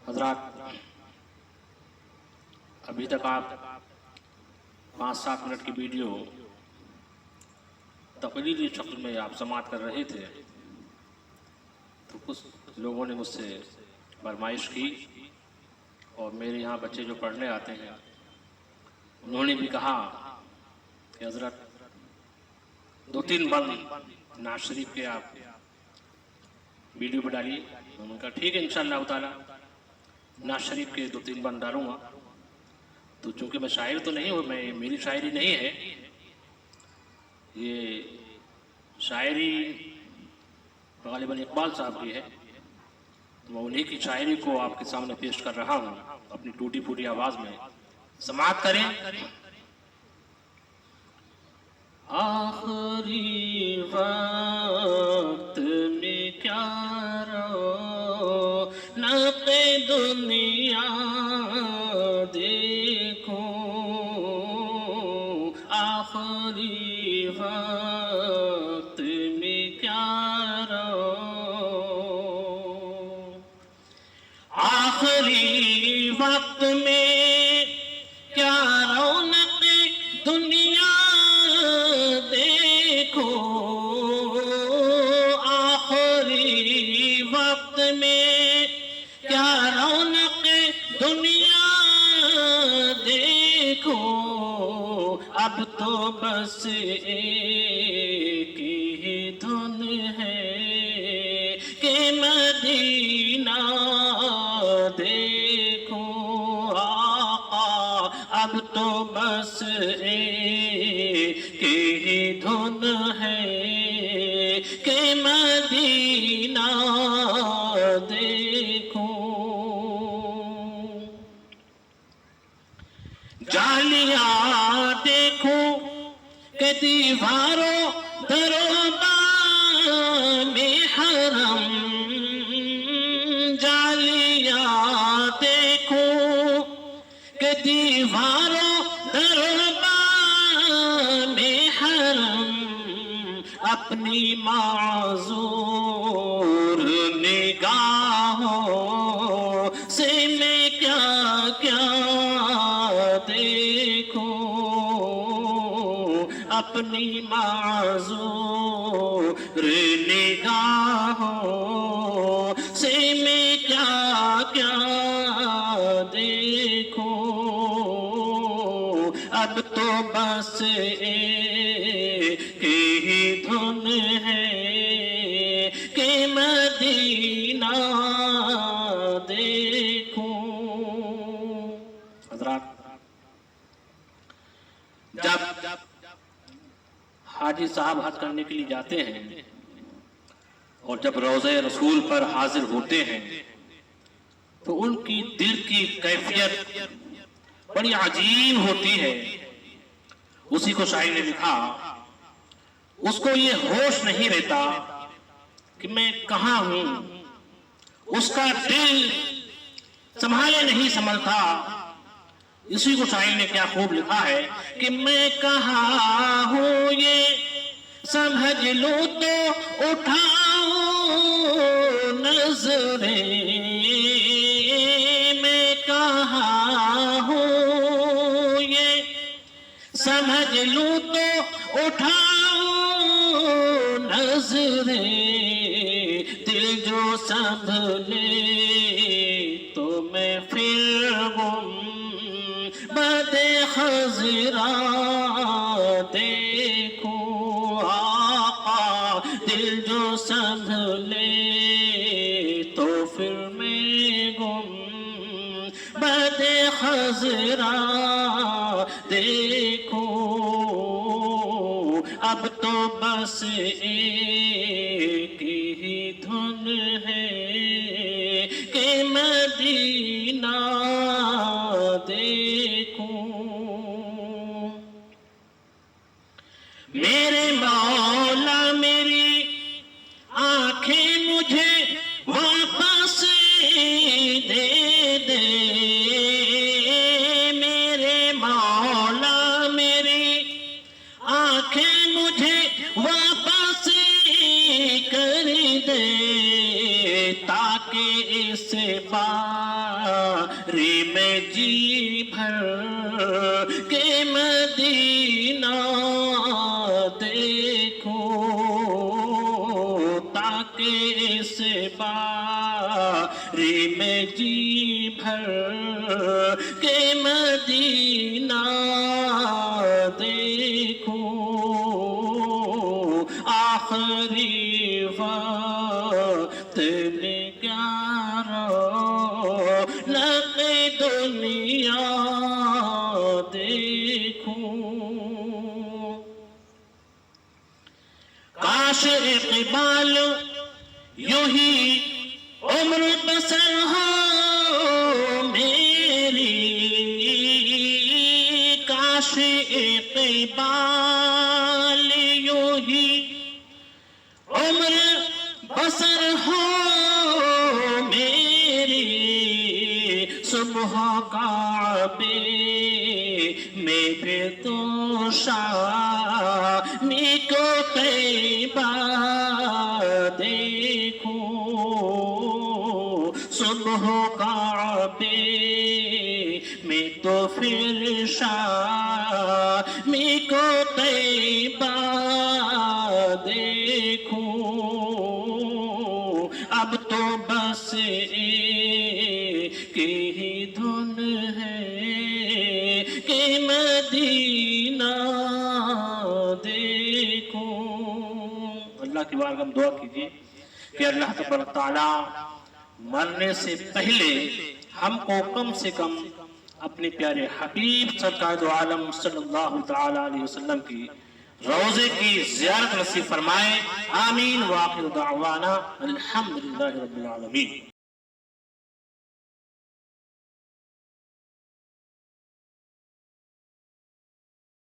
हजरात, अभी तक आप 5-7 मिनट की वीडियो तकरीरी शक्ल में आप समाप्त कर रहे थे, तो कुछ लोगों ने मुझसे फरमाइश की और मेरे यहाँ बच्चे जो पढ़ने आते हैं उन्होंने भी कहा कि हजरत 2-3 बंद नाज शरीफ के आप वीडियो पर डालिए। उन्होंने कहा ठीक है, इंशाअल्लाह ताला नाज शरीफ के 2-3 बंद डालूंगा। तो चूंकि मैं शायर तो नहीं हूँ, मैं मेरी शायरी नहीं है, ये शायरी गालिबन इकबाल साहब की है, तो मैं उन्हीं की शायरी को आपके सामने पेश कर रहा हूँ अपनी टूटी फूटी आवाज़ में। समाप्त करें। आखिरी वक्त में क्या रौनक़ दुनिया देखो, आखिरी वक्त में क्या आखिरी वक्त में क्या रौनक़ दुनिया देखो, आखिरी वक्त में क्या रौनक़ दुनिया देखो। अब तो बस एक ही धुन है कि मदीना देखो, आका अब तो बस एक ही धुन है कि मदीना देखो। जालियां देखो कि दीवारों दरों में हरम, जालियां देखो कि दीवारों दरों में हरम, अपनी माज़ूर निगाहों से मैं क्या क्या देखो, अपनी माज़ूर निगाहों से मैं क्या क्या देखो। अब तो बस एक ही धुन है कि मदीना देखो। हज़रात, जब हाजी साहब हज करने के लिए जाते हैं और जब रोज़े रसूल पर हाजिर होते हैं तो उनकी दिल की कैफियत बड़ी अजीब होती है। उसी को शायर ने लिखा, उसको ये होश नहीं रहता कि मैं कहाँ हूं, उसका दिल संभाले नहीं संभलता। इसी को शायर ने क्या खूब लिखा है कि मैं कहाँ हूँ ये समझ लो तो उठाओ नजरें, मैं कहाँ हूँ ये समझ लो तो उठाओ नजरें। दिल जो संभले तो मैं फिर गुम बदे खजरा देखो, आका दिल जो संभले तो फिर मैं गुम बदे खजरा देखो। अब तो बस एक ही धुन है कि मदीना देखो। मेरे मौला मेरी आंखें मुझे वापस दे दे, मेरे मौला मेरी आंखें मुझे वापस कर दे, ताकि इस बार جی بھر کے مدینہ دیکھوں تاکہ اس باری میں جی بھر کے مدینہ دیکھوں آخری وقت نگارا لق دنیا دیکھوں کاش اقبال یوں ہی عمر بسر ہو میری کاش اقبال یوں ہی عمر بسر ہو میری صبح کعبے میں پھر تو شامی کو طیبہ دیکھوں صبح کعبے میں تو پھر شامی کو طیبہ دیکھوں اب تو بس ایک ہی دھن ہے کہ مدینہ دیکھوں اللہ کی بارگاہ میں دعا کیجیے کہ اللہ تبارک تعالیٰ مرنے سے پہلے ہم کو کم سے کم اپنے پیارے حبیب سرکار دو عالم صلی اللہ تعالیٰ علیہ وسلم کی روضے کی زیارت نصیب فرمائے آمین وآخر دعوانا الحمدللہ رب العالمین